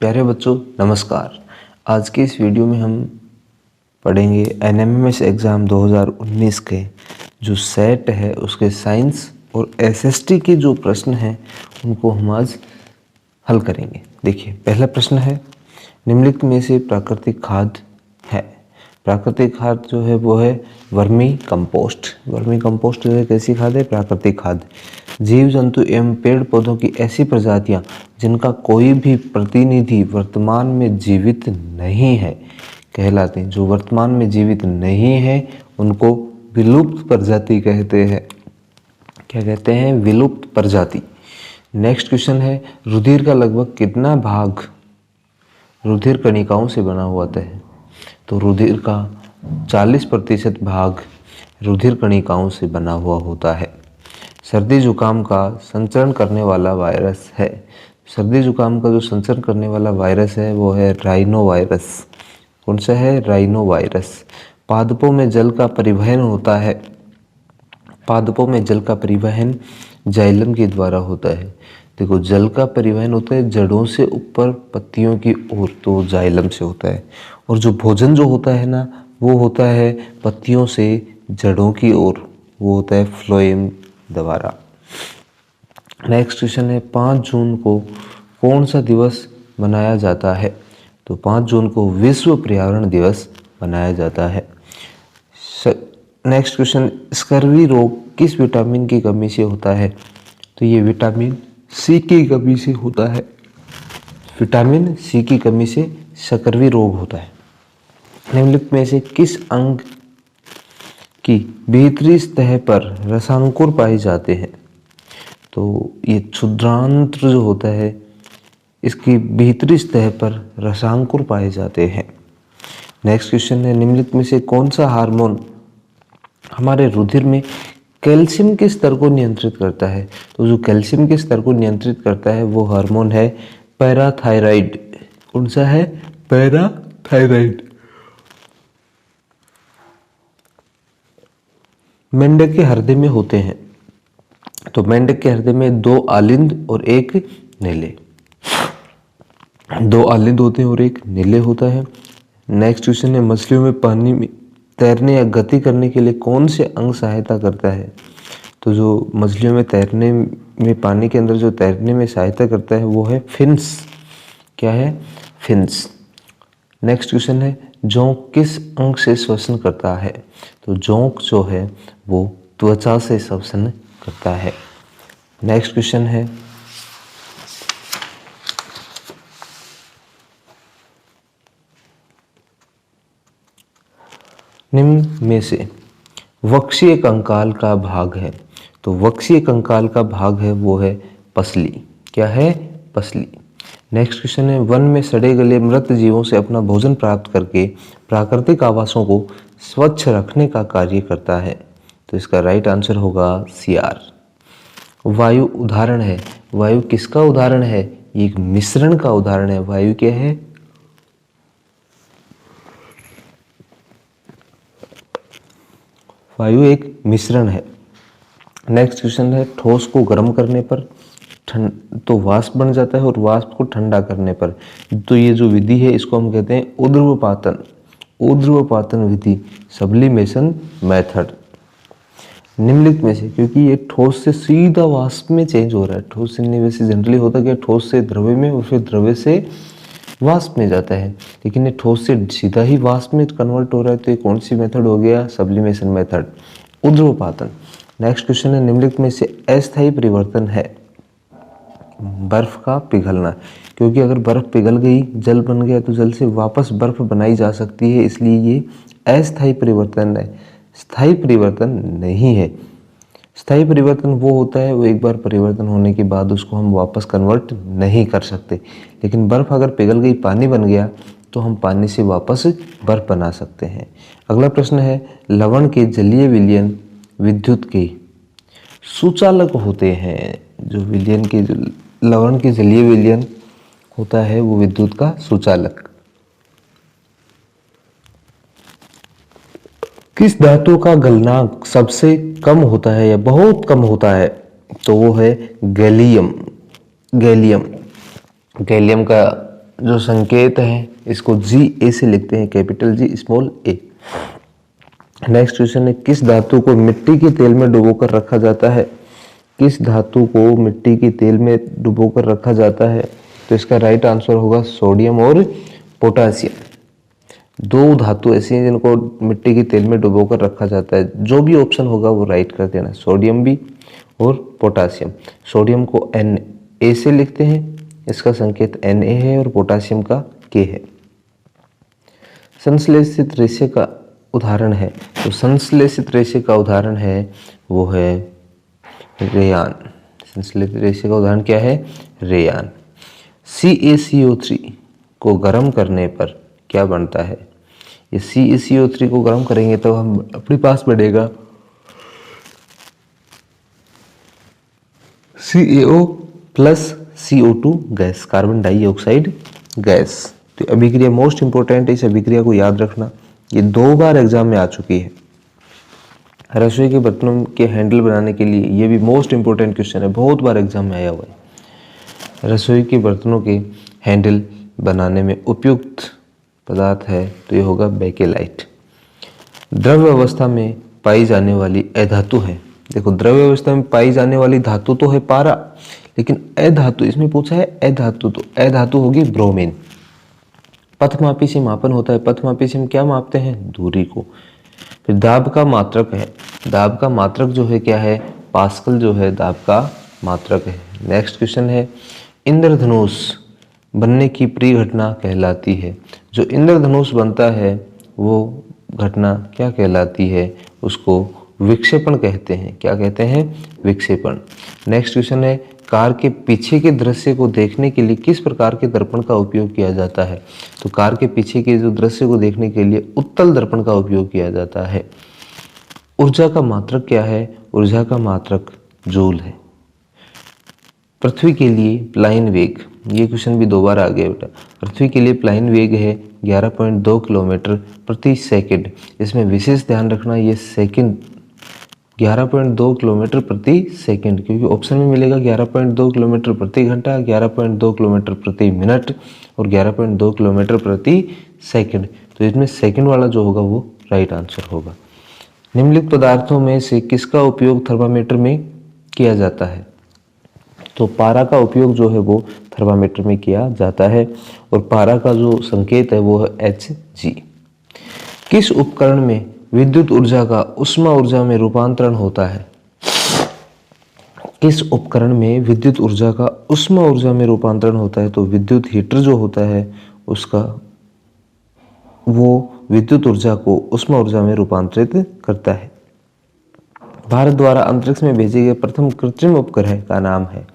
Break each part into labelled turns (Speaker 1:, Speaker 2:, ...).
Speaker 1: प्यारे बच्चों नमस्कार। आज के इस वीडियो में हम पढ़ेंगे एनएमएमएस एग्ज़ाम 2019 के जो सेट है उसके साइंस और एसएसटी के जो प्रश्न हैं उनको हम आज हल करेंगे। देखिए, पहला प्रश्न है, निम्नलिखित में से प्राकृतिक खाद है। प्राकृतिक खाद जो है वो है वर्मी कंपोस्ट। वर्मी कंपोस्ट जो है कैसी खाद है? प्राकृतिक खाद। जीव जंतु एवं पेड़ पौधों की ऐसी प्रजातियां जिनका कोई भी प्रतिनिधि वर्तमान में जीवित नहीं है कहलाते हैं। जो वर्तमान में जीवित नहीं है उनको विलुप्त प्रजाति कहते हैं। क्या कहते हैं? विलुप्त प्रजाति। नेक्स्ट क्वेश्चन है, रुधिर का लगभग कितना भाग रुधिर कणिकाओं से बना होता है? तो रुधिर का 40% भाग रुधिर कणिकाओं से बना हुआ होता है। सर्दी जुकाम का संचरण करने वाला वायरस है। सर्दी जुकाम का जो संचरण करने वाला वायरस है वो है राइनो वायरस। कौन सा है? Rhino virus. पादपों में जल का परिवहन होता है। पादपों में जल का परिवहन जाइलम के द्वारा होता है। देखो, जल का परिवहन होता है जड़ों से ऊपर पत्तियों की ओर, तो जाइलम से होता है। और जो भोजन जो होता है ना, वो होता है पत्तियों से जड़ों की ओर, वो होता है फ्लोएम द्वारा। नेक्स्ट क्वेश्चन है, 5 जून को कौन सा दिवस मनाया जाता है? तो 5 जून को विश्व पर्यावरण दिवस मनाया जाता है। नेक्स्ट क्वेश्चन, स्कर्वी रोग किस विटामिन की कमी से होता है? तो ये विटामिन सी की कमी से होता है। विटामिन सी की कमी से स्कर्वी रोग होता है। निम्नलिखित में से किस अंग की भीतरी सतह पर रसांकुर पाए जाते हैं? तो ये क्षुद्रांत्र जो होता है इसकी भीतरी सतह पर रसांकुर पाए जाते हैं। नेक्स्ट क्वेश्चन है, निम्नलिखित में से कौन सा हार्मोन हमारे रुधिर में कैल्शियम के स्तर को नियंत्रित करता है? तो जो कैल्शियम के स्तर को नियंत्रित करता है वो हार्मोन है पैराथायराइड। कौन सा है? पैराथायराइड। मेंढक के हृदय में होते हैं। तो मेंढक के हृदय में 2 आलिंद और 1 नीले। 2 आलिंद होते हैं और 1 नीले होता है। नेक्स्ट क्वेश्चन है, मछलियों में पानी में तैरने या गति करने के लिए कौन से अंग सहायता करता है? तो जो मछलियों में तैरने में, पानी के अंदर जो तैरने में सहायता करता है वो है फिन्स। क्या है? फिन्स। नेक्स्ट क्वेश्चन है, जोंक किस अंग से श्वसन करता है? तो जोंक जो है वो त्वचा से श्वसन करता है। नेक्स्ट क्वेश्चन है, निम्न में से वक्षीय कंकाल का भाग है? तो वक्षीय कंकाल का भाग है वो है पसली। क्या है? पसली। नेक्स्ट क्वेश्चन है, वन में सड़े गले मृत जीवों से अपना भोजन प्राप्त करके प्राकृतिक आवासों को स्वच्छ रखने का कार्य करता है। तो इसका राइट आंसर होगा सियार। वायु उदाहरण है। वायु किसका उदाहरण है? ये एक मिश्रण का उदाहरण है। वायु क्या है? वायु एक मिश्रण है। नेक्स्ट क्वेश्चन है, ठोस को गर्म करने पर तो वाष्प बन जाता है और वाष्प को ठंडा करने पर, तो ये जो विधि है इसको हम कहते हैं ऊर्ध्वपातन। ऊर्ध्वपातन विधि, सब्लिमेशन मेथड। निम्नलिखित में से, क्योंकि ये ठोस से सीधा वाष्प में चेंज हो रहा है, ठोस से नहीं, वैसे जनरली होता है कि ठोस से द्रव्य में और फिर द्रव्य से वाष्प में जाता है, लेकिन ये ठोस से सीधा ही वाष्प में कन्वर्ट हो रहा है, तो ये कौन सी मेथड हो गया? सब्लिमेशन मेथड, ऊर्ध्वपातन। नेक्स्ट क्वेश्चन है, निम्नलिखित में से अस्थायी परिवर्तन है? बर्फ का पिघलना, क्योंकि अगर बर्फ पिघल गई, जल बन गया, तो जल से वापस बर्फ बनाई जा सकती है, इसलिए ये अस्थायी परिवर्तन है, स्थायी परिवर्तन नहीं है। स्थायी परिवर्तन वो होता है, वो एक बार परिवर्तन होने के बाद उसको हम वापस कन्वर्ट नहीं कर सकते, लेकिन बर्फ अगर पिघल गई, पानी बन गया, तो हम पानी से वापस बर्फ बना सकते हैं। अगला प्रश्न है, लवण के जलीय विलयन विद्युत के सुचालक होते हैं। जो विलयन के लवण के जलीय विलयन होता है वो विद्युत का सुचालक। किस धातु का गलनांक सबसे कम होता है या बहुत कम होता है? तो वो है गैलियम। गैलियम का जो संकेत है इसको GA से लिखते हैं, capital G small a। Next question है, किस धातु को मिट्टी के तेल में डुबोकर रखा जाता है? किस धातु को मिट्टी के तेल में डुबोकर रखा जाता है? तो इसका राइट आंसर होगा सोडियम और पोटासियम। दो धातु ऐसी हैं जिनको मिट्टी के तेल में डुबोकर रखा जाता है। जो भी ऑप्शन होगा वो राइट कर देना, सोडियम भी और पोटासियम। सोडियम को Na से लिखते हैं, इसका संकेत Na है, और पोटासियम का K है। संश्लेषित रेशे का उदाहरण है, तो संश्लेषित रेशे का उदाहरण है वो है रेयान। संश्लेषित रेशे का उदाहरण क्या है? रेयान। CaCO3 को गर्म करने पर क्या बनता है? ये CaCO3 को गर्म करेंगे तो हम अपने पास बढ़ेगा CaO plus CO2 gas, carbon dioxide gas. तो अभिक्रिया मोस्ट इंपोर्टेंट है, इस अभिक्रिया को याद रखना। ये 2 बार एग्जाम में आ चुकी है। रसोई के बर्तनों के हैंडल बनाने के लिए ये भी मोस्ट इंपोर्टेंट क्वेश्चन है, बहुत बार एग्जाम में आया हुआ है। रसोई के बर्तनों के हैंडल बनाने में उपयुक्त पदार्थ है तो ये होगा बेकेलाइट। द्रव्य अवस्था में पाई जाने वाली अधातु है। देखो, द्रव्य अवस्था में पाई जाने वाली धातु तो है पारा, लेकिन अधातु इसमें पूछा है अधातु, तो अधातु होगी ब्रोमीन। पथमापी से मापन होता है, पथमापी से हम क्या मापते हैं? दूरी को। फिर दाब का मात्रक है, दाब का मात्रक जो है क्या है? पास्कल जो है दाब का मात्रक है। नेक्स्ट क्वेश्चन है, इंद्रधनुष बनने की परिघटना कहलाती है। जो इंद्रधनुष बनता है वो घटना क्या कहलाती है? उसको विक्षेपण कहते हैं। क्या कहते हैं? विक्षेपण। नेक्स्ट क्वेश्चन है, कार के पीछे के दृश्य को देखने के लिए किस प्रकार के दर्पण का उपयोग किया जाता है? तो कार के पीछे के जो दृश्य को देखने के लिए उत्तल दर्पण का उपयोग किया जाता है। ऊर्जा का मात्रक क्या है? ऊर्जा का मात्रक जूल है। पृथ्वी के लिए प्लाइन वेग, ये क्वेश्चन भी 2 बार आ गया बेटा। पृथ्वी के लिए प्लाइन वेग है 11.2 किलोमीटर प्रति सेकंड। इसमें विशेष ध्यान रखना, ये सेकंड 11.2 किलोमीटर प्रति सेकंड, क्योंकि ऑप्शन में मिलेगा 11.2 किलोमीटर प्रति घंटा, 11.2 किलोमीटर प्रति मिनट और 11.2 किलोमीटर प्रति सेकंड। तो इसमें सेकंड वाला जो होगा वो राइट आंसर होगा। निम्नलिखित पदार्थों में से किसका उपयोग थर्मामीटर में किया जाता है? तो पारा का उपयोग जो है वो थर्मामीटर में किया जाता है, और पारा का जो संकेत है वो है Hg। किस उपकरण में विद्युत ऊर्जा का उष्मा ऊर्जा में रूपांतरण होता है? किस उपकरण में विद्युत ऊर्जा का उष्मा ऊर्जा में रूपांतरण होता है? तो विद्युत हीटर जो होता है उसका वो विद्युत ऊर्जा को उष्मा ऊर्जा में रूपांतरित करता है। भारत द्वारा अंतरिक्ष में भेजे गए प्रथम कृत्रिम उपग्रह का नाम है?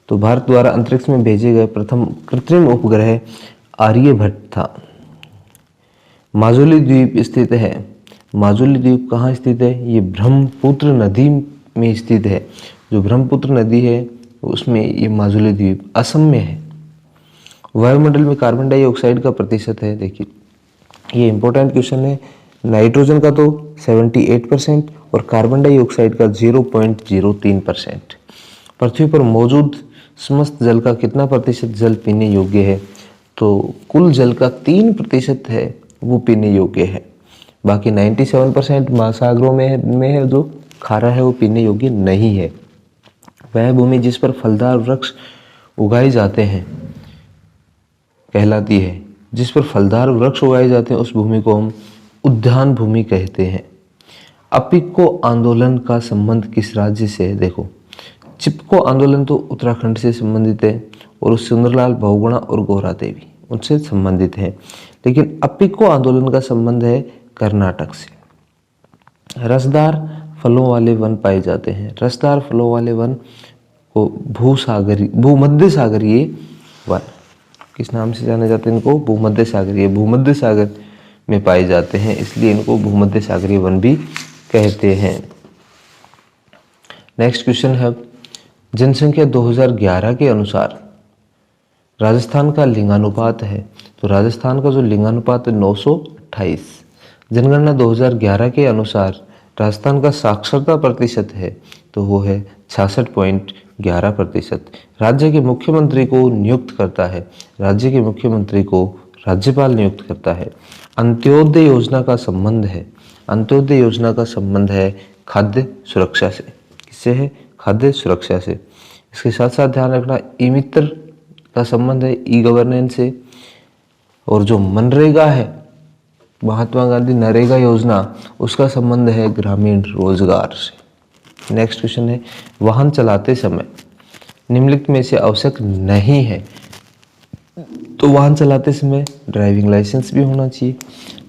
Speaker 1: तो भारत द्वारा अंतरिक्ष में भेजे गए प्रथम कृत्रिम उपग्रह आर्यभट्ट था। माजुली द्वीप स्थित है। माजुली द्वीप कहाँ स्थित है? ये ब्रह्मपुत्र नदी में स्थित है। जो ब्रह्मपुत्र नदी है उसमें ये माजुली द्वीप असम में है। वायुमंडल में कार्बन डाइऑक्साइड का प्रतिशत है, देखिए ये इंपॉर्टेंट क्वेश्चन है। नाइट्रोजन का तो 78% और कार्बन डाइऑक्साइड का 0.03%। पृथ्वी पर मौजूद समस्त जल का कितना प्रतिशत जल पीने योग्य है? तो कुल जल का 3% है वो पीने योग्य है, बाकी 97% महासागरों में है, जो खारा है वो पीने योग्य नहीं है। वह भूमि जिस पर फलदार वृक्ष उगाए जाते हैं कहलाती है। जिस पर फलदार वृक्ष उगाए जाते हैं उस भूमि को हम उद्यान भूमि कहते हैं। अपिको आंदोलन का संबंध किस राज्य से है? देखो, चिपको आंदोलन तो उत्तराखंड से संबंधित है, और सुंदरलाल बहुगुणा और गौरा देवी उनसे संबंधित है, लेकिन अपिको आंदोलन का संबंध है कर्नाटक से। रसदार फलों वाले वन पाए जाते हैं। रसदार फलों वाले वन को भूमध्य सागरीय वन किस नाम से जाने जाते हैं? इनको भूमध्य सागरीय, भूमध्य सागर में पाए जाते हैं, इसलिए इनको भूमध्य सागरीय वन भी कहते हैं। नेक्स्ट क्वेश्चन है, जनसंख्या 2011 के अनुसार राजस्थान का लिंगानुपात है। तो राजस्थान का जो लिंगानुपात है 928। जनगणना 2011 के अनुसार राजस्थान का साक्षरता प्रतिशत है तो वो है 66.2। 11%। राज्य के मुख्यमंत्री को नियुक्त करता है, राज्य के मुख्यमंत्री को राज्यपाल नियुक्त करता है। अंत्योदय योजना का संबंध है, अंत्योदय योजना का संबंध है खाद्य सुरक्षा से। किससे है? खाद्य सुरक्षा से। इसके साथ साथ ध्यान रखना ई मित्र का संबंध है ई गवर्नेंस से। और जो मनरेगा है, महात्मा गांधी नरेगा योजना, उसका संबंध है ग्रामीण रोजगार से। नेक्स्ट क्वेश्चन है, वाहन चलाते समय निम्नलिखित में से आवश्यक नहीं है। तो वाहन चलाते समय ड्राइविंग लाइसेंस भी होना चाहिए,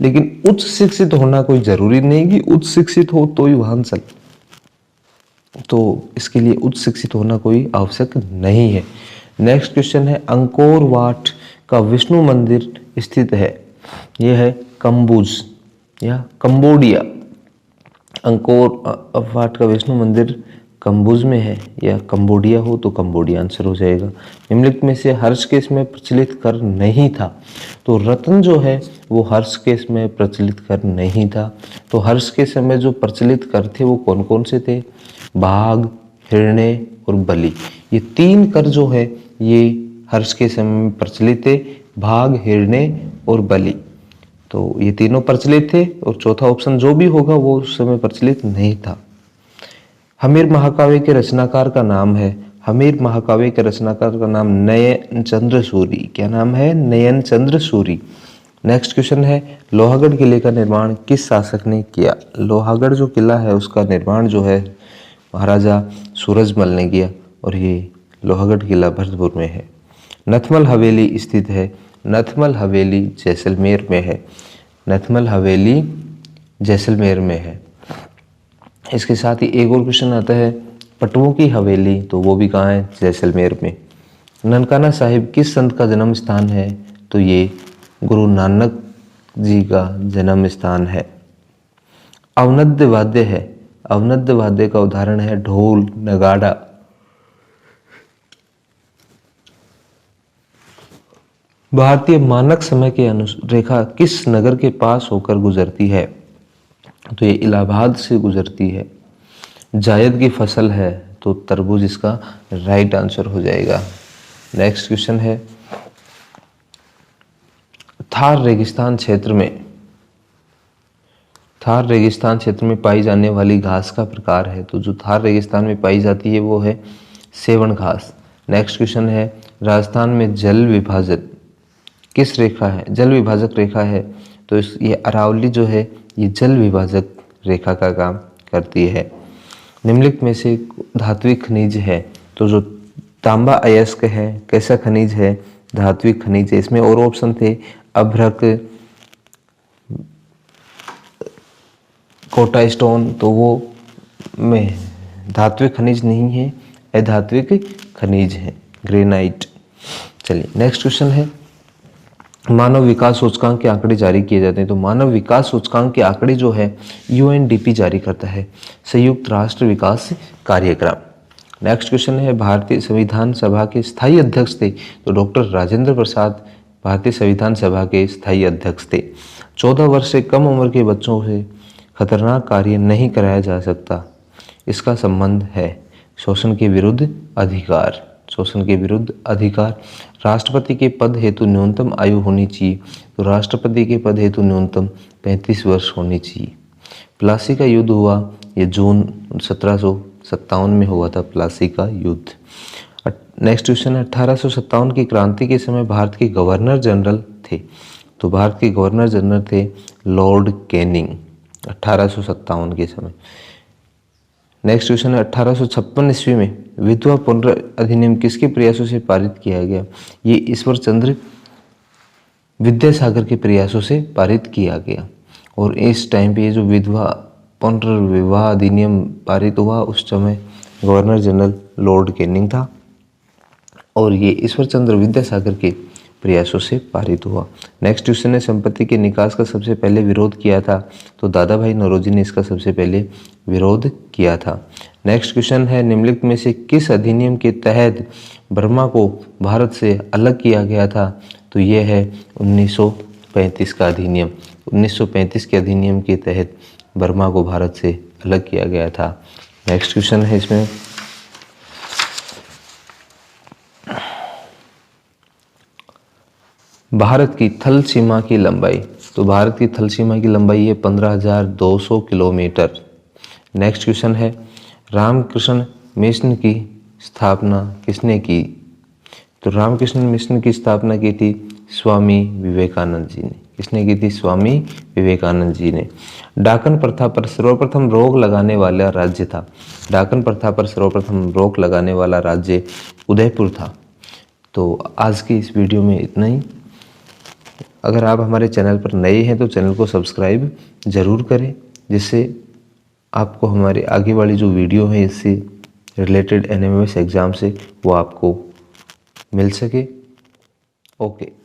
Speaker 1: लेकिन उच्च शिक्षित होना कोई जरूरी नहीं कि उच्च शिक्षित हो तो ही वाहन चल, तो इसके लिए उच्च शिक्षित होना कोई आवश्यक नहीं है। नेक्स्ट क्वेश्चन है, अंकोर वाट का विष्णु मंदिर स्थित है। यह है कम्बुज या कंबोडिया। अंकोर वाट का विष्णु मंदिर कम्बुज में है या कंबोडिया हो तो कंबोडिया आंसर हो जाएगा। निम्नलिखित में से हर्ष केस में प्रचलित कर नहीं था। तो रत्न जो है वो हर्ष केस में प्रचलित कर नहीं था। तो हर्ष के समय जो प्रचलित कर थे वो कौन कौन से थे? बाघ, हिरण्य और बलि। ये 3 कर जो है ये हर्ष के समय में प्रचलित थे, बाघ, हिरण्य और बलि। तो ये तीनों प्रचलित थे और चौथा ऑप्शन जो भी होगा वो उस समय प्रचलित नहीं था। हमीर महाकाव्य के रचनाकार का नाम है, हमीर महाकाव्य के रचनाकार का नाम नयन चंद्र सूरी। क्या नाम है? नयन चंद्र सूरी। नेक्स्ट क्वेश्चन है, लोहागढ़ किले का निर्माण किस शासक ने किया? लोहागढ़ जो किला है उसका निर्माण जो है महाराजा सूरजमल ने किया और ये लोहागढ़ किला भरतपुर में है। नथमल हवेली स्थित है, नथमल हवेली जैसलमेर में है, नथमल हवेली जैसलमेर में है। इसके साथ ही एक और क्वेश्चन आता है, पटवों की हवेली, तो वो भी कहाँ है? जैसलमेर में। ननकाना साहिब किस संत का जन्म स्थान है? तो ये गुरु नानक जी का जन्म स्थान है। अवनद्य वाद्य है, अवनद्य वाद्य का उदाहरण है ढोल, नगाड़ा। भारतीय मानक समय के रेखा किस नगर के पास होकर गुजरती है? तो ये इलाहाबाद से गुजरती है। जायद की फसल है तो तरबूज इसका राइट आंसर हो जाएगा। नेक्स्ट क्वेश्चन है, थार रेगिस्तान क्षेत्र में, थार रेगिस्तान क्षेत्र में पाई जाने वाली घास का प्रकार है। तो जो थार रेगिस्तान में पाई जाती है वो है सेवन घास। नेक्स्ट क्वेश्चन है, राजस्थान में जल विभाजक किस रेखा है? जल विभाजक रेखा है तो ये अरावली जो है ये जल विभाजक रेखा का काम करती है। निम्नलिखित में से धात्विक खनिज है, तो जो तांबा अयस्क है कैसा खनिज है? धात्विक खनिज है। इसमें और ऑप्शन थे अभ्रक, कोटा स्टोन, तो वो में धात्विक खनिज नहीं है, अधात्विक खनिज है, ग्रेनाइट। चलिए नेक्स्ट क्वेश्चन है, मानव विकास सूचकांक के आंकड़े जारी किए जाते हैं। तो मानव विकास सूचकांक के आंकड़े जो है यूएनडीपी जारी करता है, संयुक्त राष्ट्र विकास कार्यक्रम। नेक्स्ट क्वेश्चन है, भारतीय संविधान सभा के स्थायी अध्यक्ष थे। तो डॉक्टर राजेंद्र प्रसाद भारतीय संविधान सभा के स्थायी अध्यक्ष थे। 14 वर्ष से कम उम्र के बच्चों से खतरनाक कार्य नहीं कराया जा सकता। इसका संबंध है शोषण के विरुद्ध अधिकार, शोषण के विरुद्ध अधिकार। राष्ट्रपति के पद हेतु न्यूनतम आयु होनी चाहिए। तो राष्ट्रपति के पद हेतु न्यूनतम 35 वर्ष होनी चाहिए। प्लासी का युद्ध हुआ ये जून 1757 में हुआ था, प्लासी का युद्ध। नेक्स्ट क्वेश्चन है, 1857 की क्रांति के समय भारत के गवर्नर जनरल थे। तो भारत के गवर्नर जनरल थे लॉर्ड कैनिंग 1857 के समय। नेक्स्ट क्वेश्चन है, 1856 ईस्वी में विधवा पुनर्अधिनियम किसके प्रयासों से पारित किया गया? ये ईश्वर चंद्र विद्यासागर के प्रयासों से पारित किया गया। और इस टाइम पे ये जो विधवा पुनर्विवाह अधिनियम पारित हुआ उस समय गवर्नर जनरल लॉर्ड कैनिंग था और ये ईश्वर चंद्र विद्यासागर के प्रयासों से पारित हुआ। नेक्स्ट क्वेश्चन है, संपत्ति के निकास का सबसे पहले विरोध किया था। तो दादा भाई नौरोजी ने इसका सबसे पहले विरोध किया था। नेक्स्ट क्वेश्चन है, निम्नलिखित में से किस अधिनियम के तहत बर्मा को भारत से अलग किया गया था? तो यह है 1935 का अधिनियम। 1935 के अधिनियम के तहत बर्मा को भारत से अलग किया गया था। नेक्स्ट क्वेश्चन है इसमें, भारत की थल सीमा की लंबाई, तो भारत की थल सीमा की लंबाई है 15,200 किलोमीटर। नेक्स्ट क्वेश्चन है, रामकृष्ण मिशन की स्थापना किसने की? तो रामकृष्ण मिशन की स्थापना की थी स्वामी विवेकानंद जी ने। किसने की थी? स्वामी विवेकानंद जी ने। डाकन प्रथा पर सर्वप्रथम रोक लगाने वाला राज्य था। डाकन प्रथा पर सर्वप्रथम रोक लगाने वाला राज्य उदयपुर था। तो आज की इस वीडियो में इतना ही। अगर आप हमारे चैनल पर नए हैं तो चैनल को सब्सक्राइब ज़रूर करें, जिससे आपको हमारे आगे वाली जो वीडियो है इससे रिलेटेड एनएमएमएस एग्ज़ाम से वो आपको मिल सके। ओके।